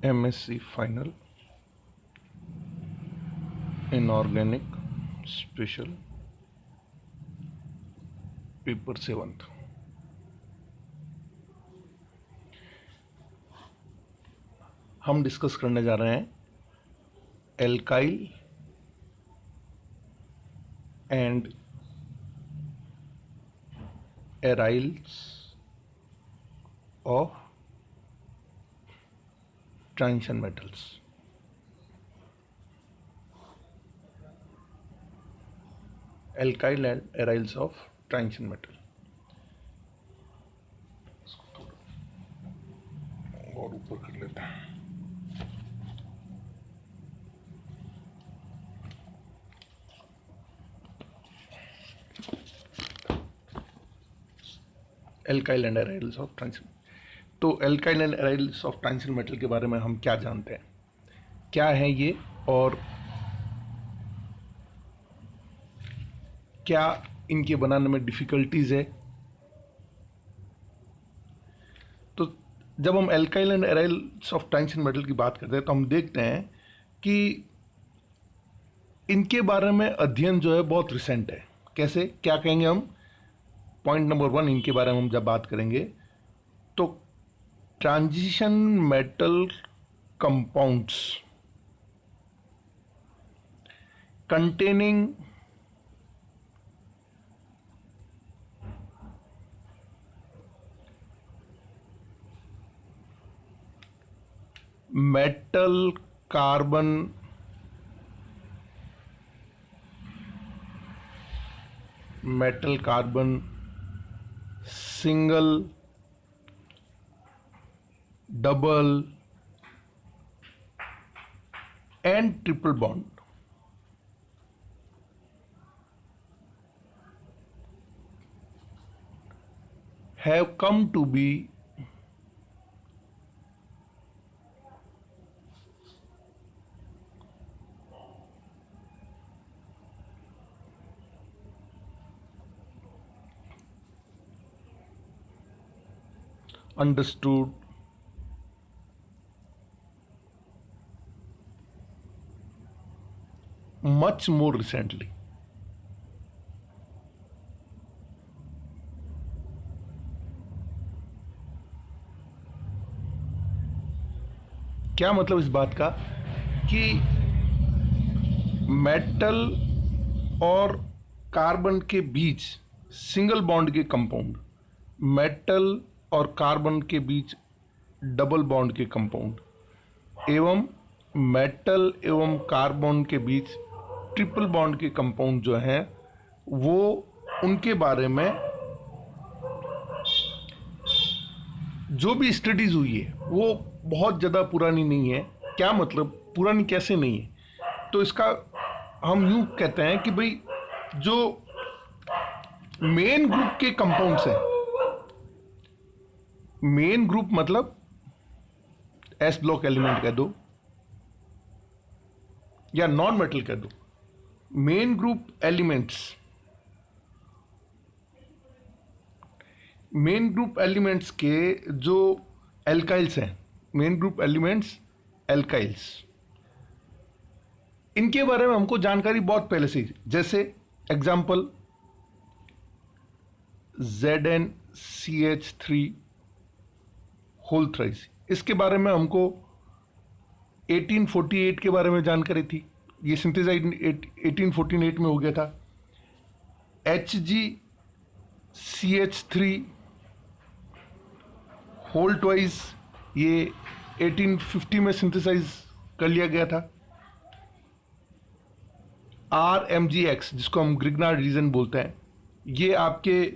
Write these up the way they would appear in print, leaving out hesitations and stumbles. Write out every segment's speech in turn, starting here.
MSc Final Inorganic Special paper 7। हम discuss करने जा रहे हैं alkyl and aryls of transition metals. Alkyl and aryls of transition metal. और ऊपर कर लेते हैं। Alkyl and aryls of transition. तो alkyl and aryls of transition metal के बारे में हम क्या जानते हैं, क्या है ये, और क्या इनके बनाने में डिफिकल्टीज है। तो जब हम alkyl and aryls of transition metal की बात करते हैं तो हम देखते हैं कि इनके बारे में अध्ययन जो है बहुत रिसेंट है। कैसे, क्या कहेंगे हम? पॉइंट नंबर 1, इनके बारे में हम जब बात करेंगे तो transition metal compounds containing metal carbon single, double and triple bond have come to be understood much more recently. क्या मतलब इस बात का कि मेटल और कार्बन के बीच सिंगल बॉन्ड के कंपाउंड, मेटल और कार्बन के बीच डबल बॉन्ड के कंपाउंड, एवं मेटल एवं कार्बन के बीच ट्रिपल बॉन्ड के कंपाउंड जो हैं वो उनके बारे में जो भी स्टडीज हुई है वो बहुत ज़्यादा पुरानी नहीं है। क्या मतलब, पुरानी कैसे नहीं है? तो इसका हम यूं कहते हैं कि भाई जो मेन ग्रुप के कंपाउंड्स हैं, मेन ग्रुप मतलब एस ब्लॉक एलिमेंट कह दो या नॉन मेटल कह दो, main group elements, main group elements के जो एल्काइल्स हैं, मेन ग्रुप एलिमेंट्स एल्काइल्स, इनके बारे में हमको जानकारी बहुत पहले से ही, जैसे एग्जाम्पल ZnCH3 होल थ्राइस, इसके बारे में हमको 1848 के बारे में जानकारी थी। ये सिंथेसाइज 1848 में हो गया था। HgCH3 होल ट्वाइस ये 1850 में सिंथेसाइज कर लिया गया था। RmGx जिसको हम ग्रिग्नार्ड रीजन बोलते हैं, ये आपके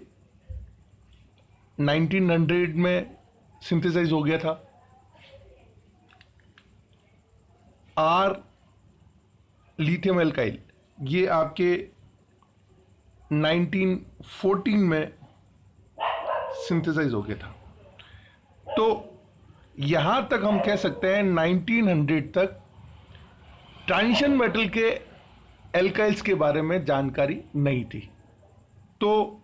1900 में सिंथेसाइज हो गया था। R लिथियम एल्काइल ये आपके 1914 में सिंथेसाइज हो गया था। तो यहां तक हम कह सकते हैं 1900 तक ट्रांजिशन मेटल के एल्काइल्स के बारे में जानकारी नहीं थी। तो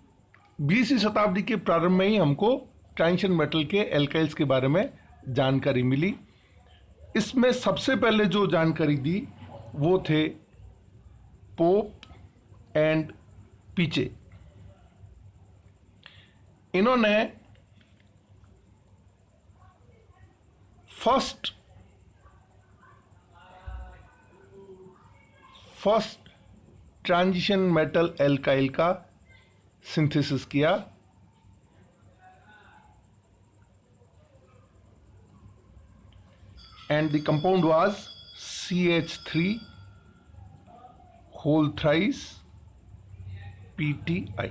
20वीं शताब्दी के प्रारंभ में ही हमको ट्रांजिशन मेटल के एल्काइल्स के बारे में जानकारी मिली। इसमें सबसे पहले जो जानकारी दी वो थे पोप एंड पीचे। इन्होंने फर्स्ट ट्रांजिशन मेटल एल्काइल का सिंथेसिस किया and the compound was CH3 whole thrice PTI.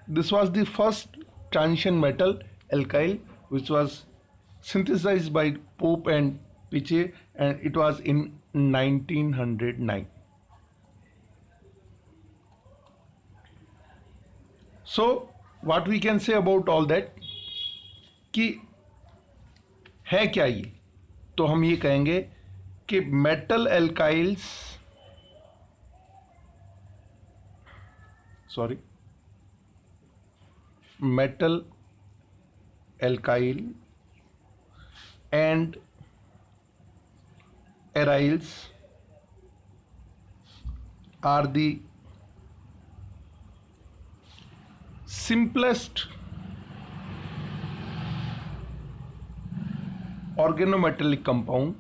This was the first transition metal alkyl which was synthesized by Pope and Piche, and it was in 1909. So what we can say about all that कि है क्या ये, तो हम ये कहेंगे कि metal एल्काइल्स metal alkyl and aryls are the simplest organometallic compound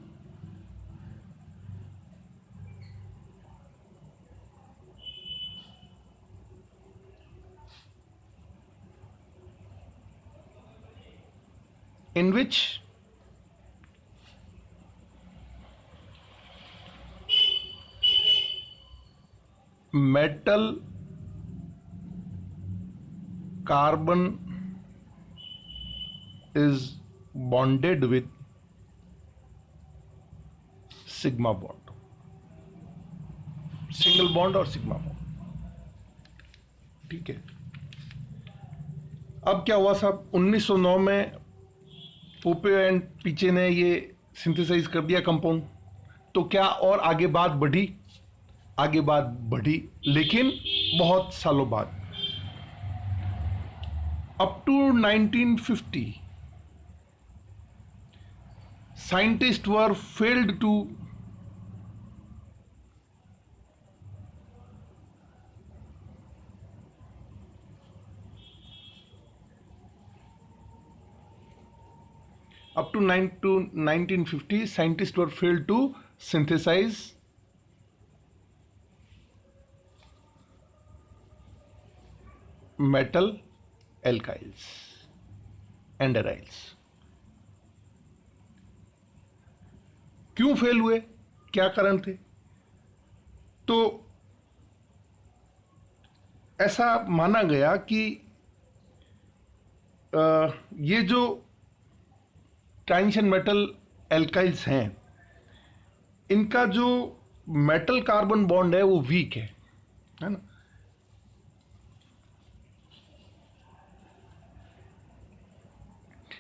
in which metal carbon is bonded with sigma bond, single bond और सिग्मा बॉन्ड। ठीक है, अब क्या हुआ साहब, 1909 में पोपे एंड पीचे ने ये सिंथेसाइज कर दिया कंपाउंड। तो क्या और आगे बात बढ़ी? आगे बात बढ़ी, लेकिन बहुत सालों बाद। Up to 1950 scientists were failed to up to 1950 scientists were failed to synthesize metal alkyls and aryls। क्यों फेल हुए, क्या कारण थे? तो ऐसा माना गया कि ये जो ट्रांजिशन मेटल एल्काइल्स हैं, इनका जो मेटल कार्बन बॉन्ड है वो वीक है ना।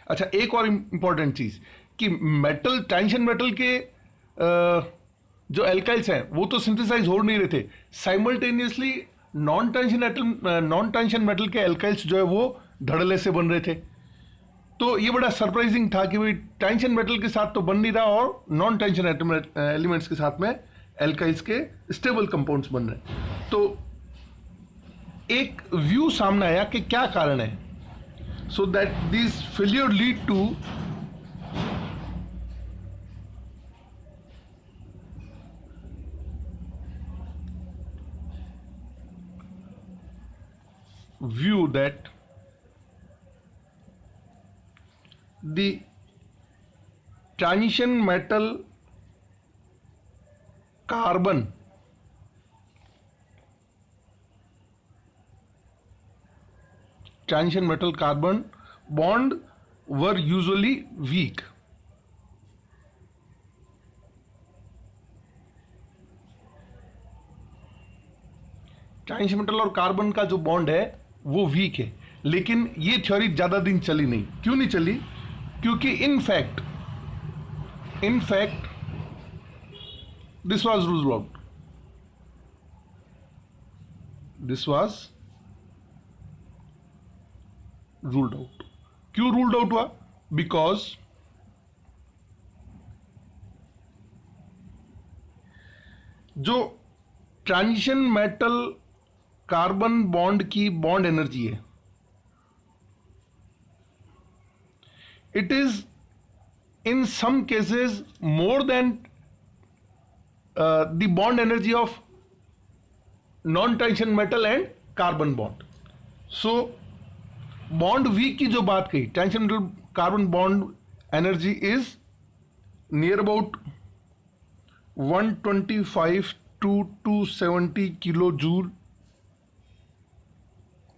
अच्छा, एक और इंपॉर्टेंट चीज कि मेटल ट्रांजिशन मेटल के जो एल्काइल्स हैं वो तो सिंथेसाइज हो नहीं रहे थे, साइमल्टेनियसली नॉन ट्रांजिशन मेटल के एल्काइल्स जो है वो धड़ल्ले से बन रहे थे। तो ये बड़ा सरप्राइजिंग था कि भाई ट्रांजिशन मेटल के साथ तो बन नहीं रहा और नॉन ट्रांजिशन एलिमेंट्स के साथ में एल्काइल्स के स्टेबल कंपाउंड्स बन रहे हैं। तो एक व्यू सामने आया कि क्या कारण है, so that this failure lead to view that the transition metal carbon bond were usually weak। Transition metal और कार्बन का जो बॉन्ड है वो वीक है, लेकिन ये थ्योरी ज्यादा दिन चली नहीं। क्यों नहीं चली? क्योंकि in fact this was ruled out. क्यों रूल्ड आउट हुआ? बिकॉज जो ट्रांजिशन मेटल कार्बन बॉन्ड की बॉन्ड एनर्जी है, it is in some cases more than the bond energy of non transition metal and carbon bond. So bond weak की जो बात कही, transition metal carbon bond energy is near about 125 to 270 kilojoule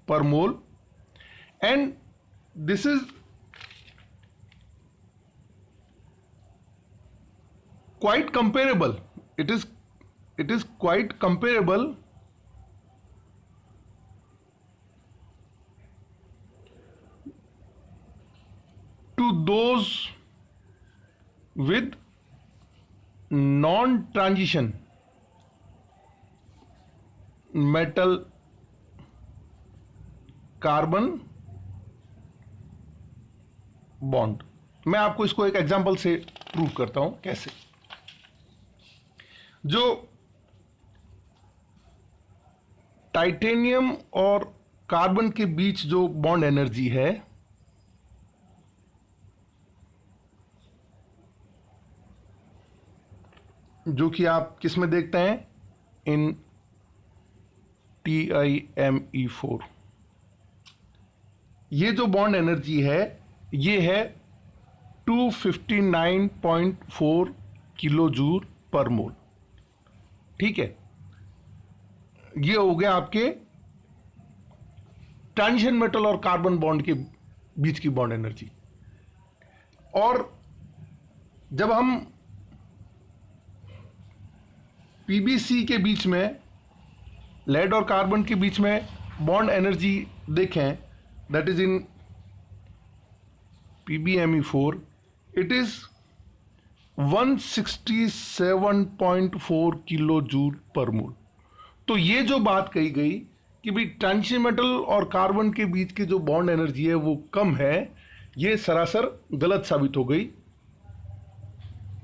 per mole, and this is quite comparable. It is quite comparable to those with non-transition metal carbon bond. मैं आपको इसको एक example से prove करता हूं कैसे. जो टाइटेनियम और कार्बन के बीच जो बॉन्ड एनर्जी है, जो कि आप किस में देखते हैं, इन TiMe4. ये जो बॉन्ड एनर्जी है ये है 259.4 किलो जूल पर मोल. ठीक है, ये हो गया आपके ट्रांजिशन मेटल और कार्बन बॉन्ड के बीच की बॉन्ड एनर्जी. और जब हम पीबीसी के बीच में, लेड और कार्बन के बीच में बॉन्ड एनर्जी देखें, that is in PbMe4, it is 167.4 kilo joule per mole. तो ये जो बात कही गई कि भाई ट्रांजिशन मेटल और कार्बन के बीच की जो बॉन्ड एनर्जी है वो कम है, ये सरासर गलत साबित हो गई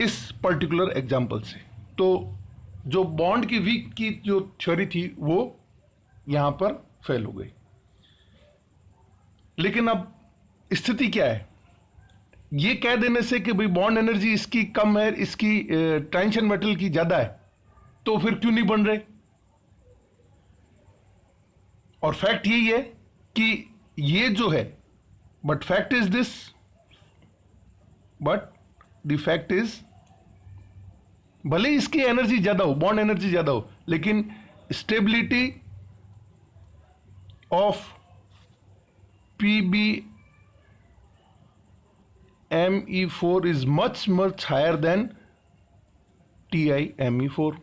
इस पर्टिकुलर एग्जाम्पल से. तो जो बॉन्ड की वीक की जो थ्योरी थी वो यहां पर फेल हो गई. लेकिन अब स्थिति क्या है, ये कह देने से कि भाई बॉन्ड एनर्जी इसकी कम है, इसकी ट्रांजिशन मेटल की ज्यादा है, तो फिर क्यों नहीं बन रहे. और फैक्ट यही है कि ये जो है, but fact is this, but the fact is भले इसकी एनर्जी ज्यादा हो, बॉन्ड एनर्जी ज्यादा हो, लेकिन stability of PbMe4 is much higher than TiMe4.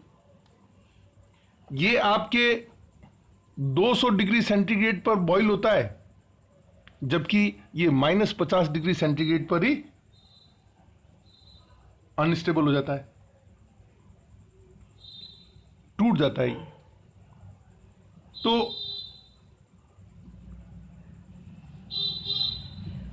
ये आपके 200 डिग्री सेंटीग्रेड पर बॉईल होता है, जबकि ये -50 डिग्री सेंटीग्रेड पर ही अनस्टेबल हो जाता है, टूट जाता है. तो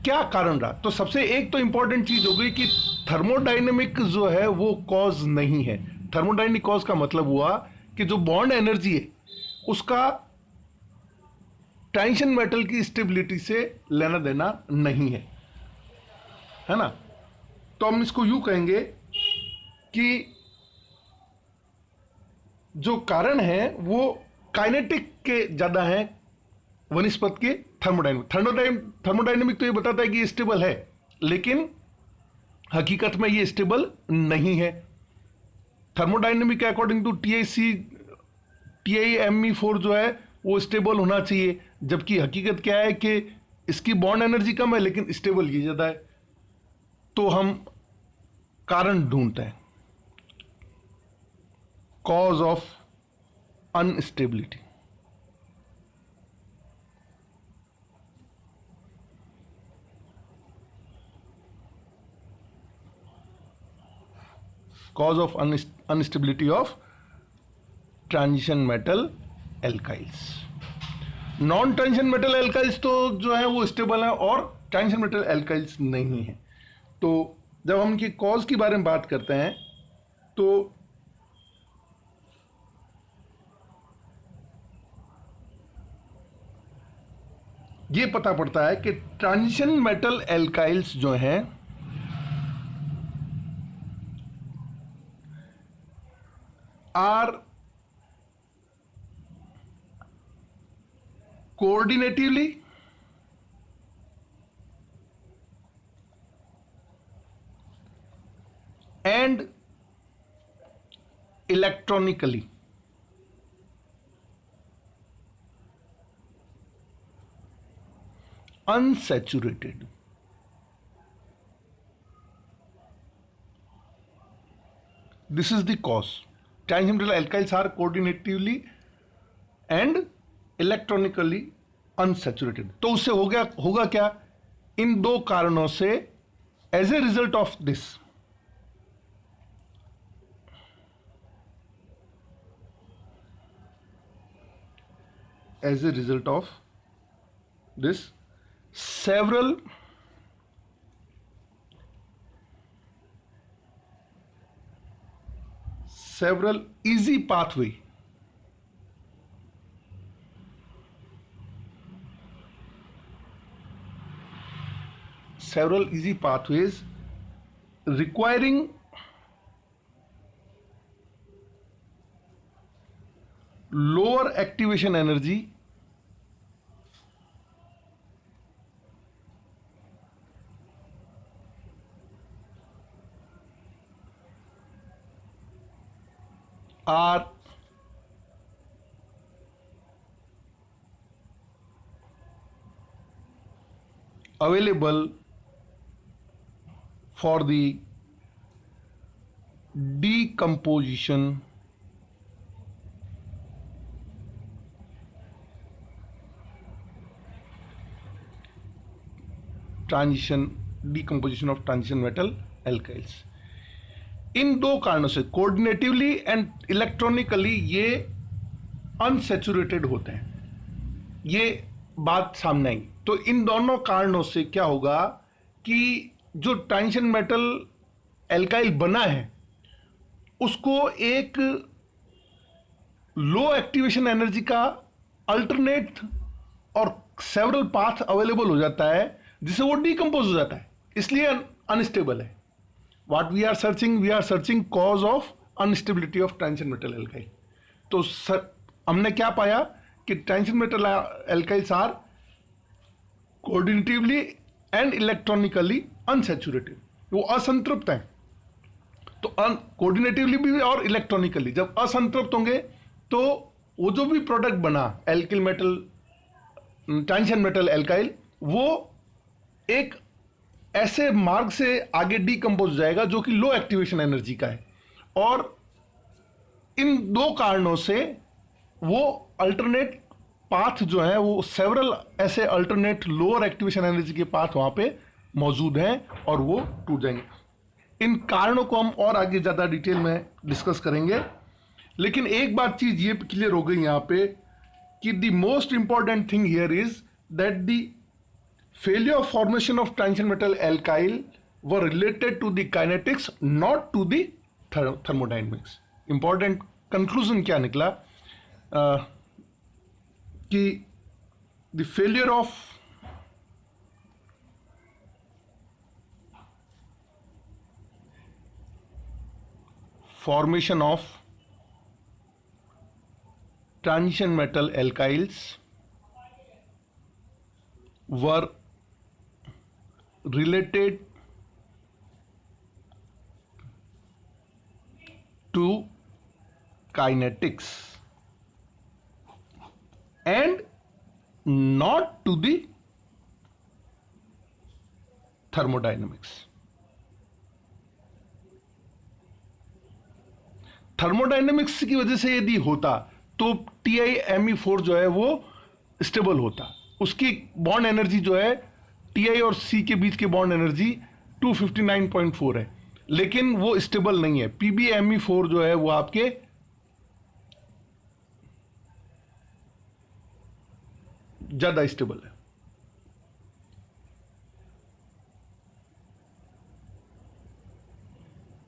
क्या कारण रहा? तो सबसे एक तो इंपॉर्टेंट चीज हो गई कि थर्मोडायनेमिक जो है वो कॉज नहीं है. थर्मोडायनेमिक कॉज का मतलब हुआ कि जो बॉन्ड एनर्जी है उसका ट्रांजिशन मेटल की स्टेबिलिटी से लेना देना नहीं है, है ना. तो हम इसको यूं कहेंगे कि जो कारण है वो काइनेटिक के ज्यादा है वनस्पत के थर्मोडायनेमिक तो ये बताता है कि ये स्टेबल है, लेकिन हकीकत में ये स्टेबल नहीं है. थर्मोडायनेमिक अकॉर्डिंग टू TiMe4 जो है वो स्टेबल होना चाहिए, जबकि हकीकत क्या है कि इसकी बॉन्ड एनर्जी कम है लेकिन स्टेबल ये ज्यादा है. तो हम कारण ढूंढते हैं, cause of instability. cause of instability of transition metal alkyls. Non transition metal alkyls तो जो है वो स्टेबल है और ट्रांजिशन मेटल एल्काइल्स नहीं है. तो जब हम इनकी कॉज के बारे में बात करते हैं तो ये पता पड़ता है कि ट्रांजिशन मेटल एल्काइल्स जो हैं are coordinatively and electronically unsaturated. This is the cause. Transition metal alkyls are coordinatively and electronically unsaturated. तो उससे होगा क्या? इन दो कारणों से as a result of this, several easy pathways requiring lower activation energy are available for the decomposition of transition metal alkyls. इन दो कारणों से कोऑर्डिनेटिवली एंड इलेक्ट्रॉनिकली ये अनसैचुरेटेड होते हैं, ये बात सामने आई। तो इन दोनों कारणों से क्या होगा कि जो ट्रांजिशन मेटल एल्काइल बना है उसको एक लो एक्टिवेशन एनर्जी का अल्टरनेट और सेवरल पाथ अवेलेबल हो जाता है जिससे वो डिकम्पोज हो जाता है, इसलिए अनस्टेबल है। What we are searching cause of instability of transition metal alkyl. तो हमने क्या पाया कि transition metal alkyls are coordinatively and electronically unsaturated. वो असंतृप्त हैं। तो कोऑर्डिनेटिवली भी और इलेक्ट्रॉनिकली जब असंतृप्त होंगे तो वो जो भी प्रोडक्ट बना alkyl metal transition metal alkyl वो एक ऐसे मार्ग से आगे डीकंपोज जाएगा जो कि लो एक्टिवेशन एनर्जी का है, और इन दो कारणों से वो अल्टरनेट पाथ जो है वो सेवरल ऐसे अल्टरनेट लोअर एक्टिवेशन एनर्जी के पाथ वहां पे मौजूद हैं और वो टूट जाएंगे। इन कारणों को हम और आगे ज़्यादा डिटेल में डिस्कस करेंगे, लेकिन एक बात चीज़ ये क्लियर हो गई यहाँ पे कि the most important thing here is that the failure of formation of transition metal alkyl were related to the kinetics, not to the thermodynamics. Important conclusion क्या निकला कि the failure of formation of transition metal alkyls were related to kinetics and not to the thermodynamics. Thermodynamics की वजह से यदि होता तो TiMe4 जो है वो स्टेबल होता, उसकी बॉन्ड एनर्जी जो है Ti और C के बीच की बॉन्ड एनर्जी 259.4 है, लेकिन वो स्टेबल नहीं है। PbMe4 जो है वो आपके ज्यादा स्टेबल है।